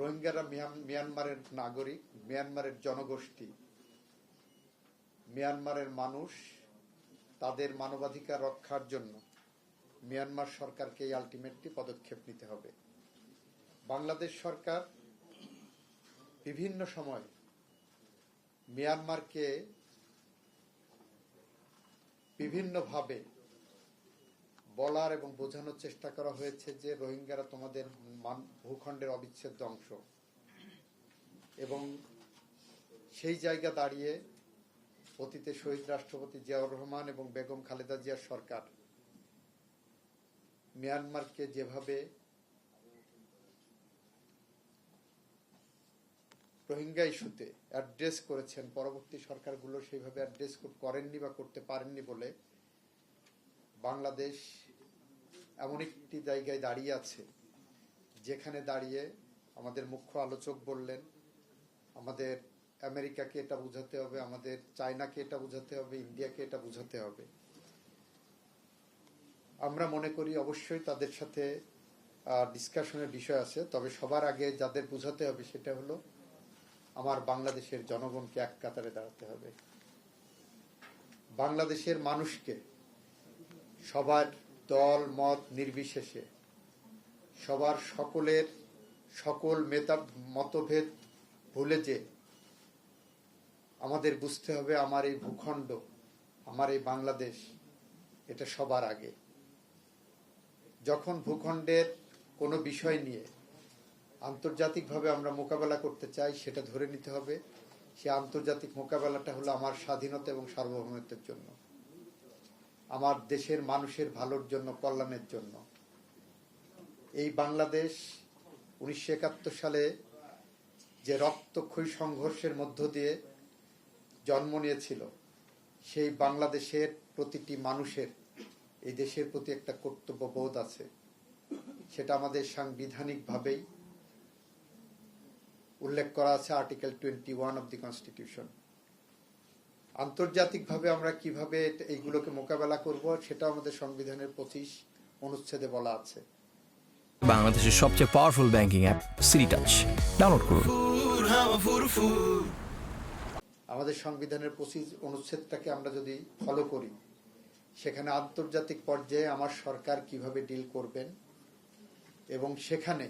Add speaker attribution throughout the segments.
Speaker 1: রোহিঙ্গারা মিয়ানমারের নাগরিক, মিয়ানমারের জনগোষ্ঠী, মিয়ানমারের মানুষ। তাদের মানবাধিকার রক্ষার জন্য মিয়ানমার সরকারকে আলটিমেটলি পদক্ষেপ নিতে হবে। বাংলাদেশ সরকার বিভিন্ন সময় মিয়ানমারকে বিভিন্নভাবে বলার এবং বোঝানোর চেষ্টা করা হয়েছে যে রোহিঙ্গারা তোমাদের ভূখণ্ডের অবিচ্ছেদ্য অংশ, এবং সেই জায়গা দাঁড়িয়ে অতীতে শহীদ রাষ্ট্রপতি জিয়াউর রহমান এবং বেগম খালেদা জিয়ার সরকার মিয়ানমারকে যেভাবে রোহিঙ্গা ইস্যুতে অ্যাড্রেস করেছেন, পরবর্তী সরকারগুলো সেইভাবে অ্যাড্রেস করেননি বা করতে পারেননি বলে বাংলাদেশ এমন একটি জায়গায় দাঁড়িয়ে আছে যেখানে দাঁড়িয়ে আমাদের মুখ্য আলোচক বললেন, আমাদের আমেরিকাকে এটা বুঝাতে হবে, আমাদের চায়নাকে এটা বুঝাতে হবে, ইন্ডিয়াকে এটা বুঝাতে হবে। আমরা মনে করি অবশ্যই তাদের সাথে ডিসকাশনের বিষয় আছে, তবে সবার আগে যাদের বুঝাতে হবে সেটা হলো আমার বাংলাদেশের জনগণকে এক কাতারে দাঁড়াতে হবে। বাংলাদেশের মানুষকে সবার দল মত নির্বিশেষে, সবার সকলের সকল মতভেদ ভুলে যে আমাদের বুঝতে হবে আমার এই ভূখণ্ড, আমার এই বাংলাদেশ, এটা সবার আগে। যখন ভূখণ্ডের কোনো বিষয় নিয়ে আন্তর্জাতিকভাবে আমরা মোকাবেলা করতে চাই, সেটা ধরে নিতে হবে সে আন্তর্জাতিক মোকাবেলাটা হলো আমার স্বাধীনতা এবং সার্বভৌমত্বের জন্য, আমার দেশের মানুষের ভালোর জন্য, কল্যাণের জন্য। এই বাংলাদেশ 1971 সালে যে রক্তক্ষয়ী সংঘর্ষের মধ্য দিয়ে জন্ম নিয়েছিল, সেই বাংলাদেশের প্রতিটি মানুষের এই দেশের প্রতি একটা কর্তব্যবোধ আছে। সেটা আমাদের সাংবিধানিকভাবেই উল্লেখ করা আছে, আর্টিকেল 21 অব দি কনস্টিটিউশন। আন্তর্জাতিকভাবে আমরা কিভাবে এইগুলোকে মোকাবেলা করব সেটা আমাদের সংবিধানের 25 অনুচ্ছেদে বলা আছে।
Speaker 2: বাংলাদেশের সবচেয়ে powerful banking app city touch download করুন।
Speaker 1: আমাদের সংবিধানের 25 অনুচ্ছেদটাকে আমরা যদি ফলো করি, সেখানে আন্তর্জাতিক পর্যায়ে আমার সরকার কিভাবে ডিল করবেন, এবং সেখানে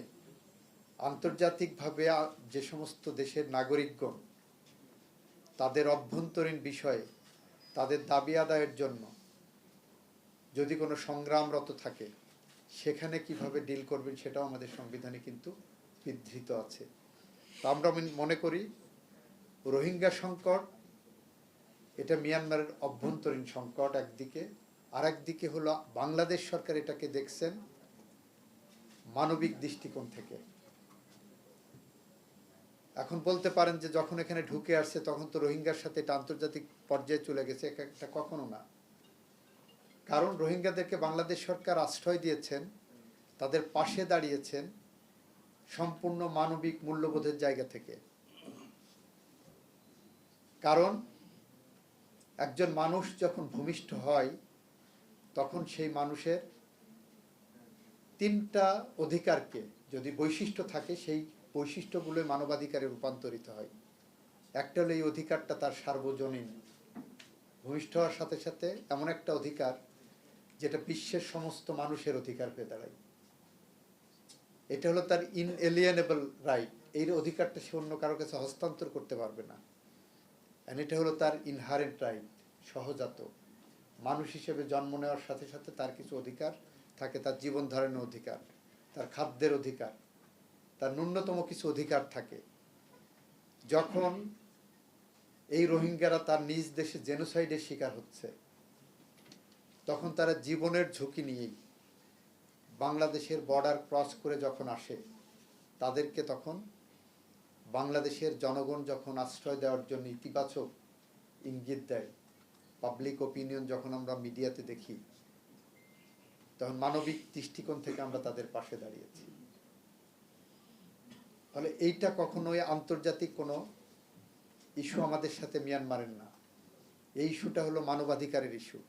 Speaker 1: আন্তর্জাতিকভাবে যে সমস্ত দেশের নাগরিকগণ তাদের অভ্যন্তরীণ বিষয়ে তাদের দাবি আদায়ের জন্য যদি কোনো সংগ্রামরত থাকে, সেখানে কিভাবে ডিল করবেন সেটাও আমাদের সংবিধানে কিন্তু বিধৃত আছে। তো আমরা মনে করি রোহিঙ্গা সংকট এটা মিয়ানমারের অভ্যন্তরীণ সংকট একদিকে, আর একদিকে হলো বাংলাদেশ সরকার এটাকে দেখছেন মানবিক দৃষ্টিকোণ থেকে। এখন বলতে পারেন যে যখন এখানে ঢুকে আসছে তখন তো রোহিঙ্গার সাথে এটা আন্তর্জাতিক পর্যায়ে চলে গেছে, এটা কখনো না। কারণ রোহিঙ্গাদেরকে বাংলাদেশ সরকার আশ্রয় দিয়েছেন, তাদের পাশে দাঁড়িয়েছেন সম্পূর্ণ মানবিক মূল্যবোধের জায়গা থেকে। কারণ একজন মানুষ যখন ভূমিষ্ঠ হয় তখন সেই মানুষের 3টা অধিকারকে যদি বৈশিষ্ট্য থাকে, সেই বৈশিষ্ট্যগুলো মানবাধিকারে রূপান্তরিত হয়। একটা হলো এই অধিকারটা তার সার্বজনীন, ভূমিষ্ঠ হওয়ার সাথে সাথে এমন একটা অধিকার যেটা বিশ্বের সমস্ত মানুষের অধিকার হয়ে দাঁড়ায়। এটা হলো তার ইনএলিয়েনেবল রাইট, এই অধিকারটা সে অন্য কারো কাছে হস্তান্তর করতে পারবে না। এটা হলো তার ইনহারেন্ট রাইট, সহজাত। মানুষ হিসেবে জন্ম নেওয়ার সাথে সাথে তার কিছু অধিকার থাকে, তার জীবন ধারণের অধিকার, তার খাদ্যের অধিকার, তার ন্যূনতম কিছু অধিকার থাকে। যখন এই রোহিঙ্গারা তার নিজ দেশে জেনোসাইডের শিকার হচ্ছে, তখন তারা জীবনের ঝুঁকি নিয়েই বাংলাদেশের বর্ডার ক্রস করে যখন আসে, তাদেরকে তখন বাংলাদেশের জনগণ যখন আশ্রয় দেওয়ার জন্য ইতিবাচক ইঙ্গিত দেয়, পাবলিক ওপিনিয়ন যখন আমরা মিডিয়াতে দেখি, তখন মানবিক দৃষ্টিকোণ থেকে আমরা তাদের পাশে দাঁড়িয়েছি। ফলে এইটা কখনোই আন্তর্জাতিক কোনো ইস্যু আমাদের সাথে মিয়ানমারের না, এই ইস্যুটা হলো মানবাধিকারের ইস্যু।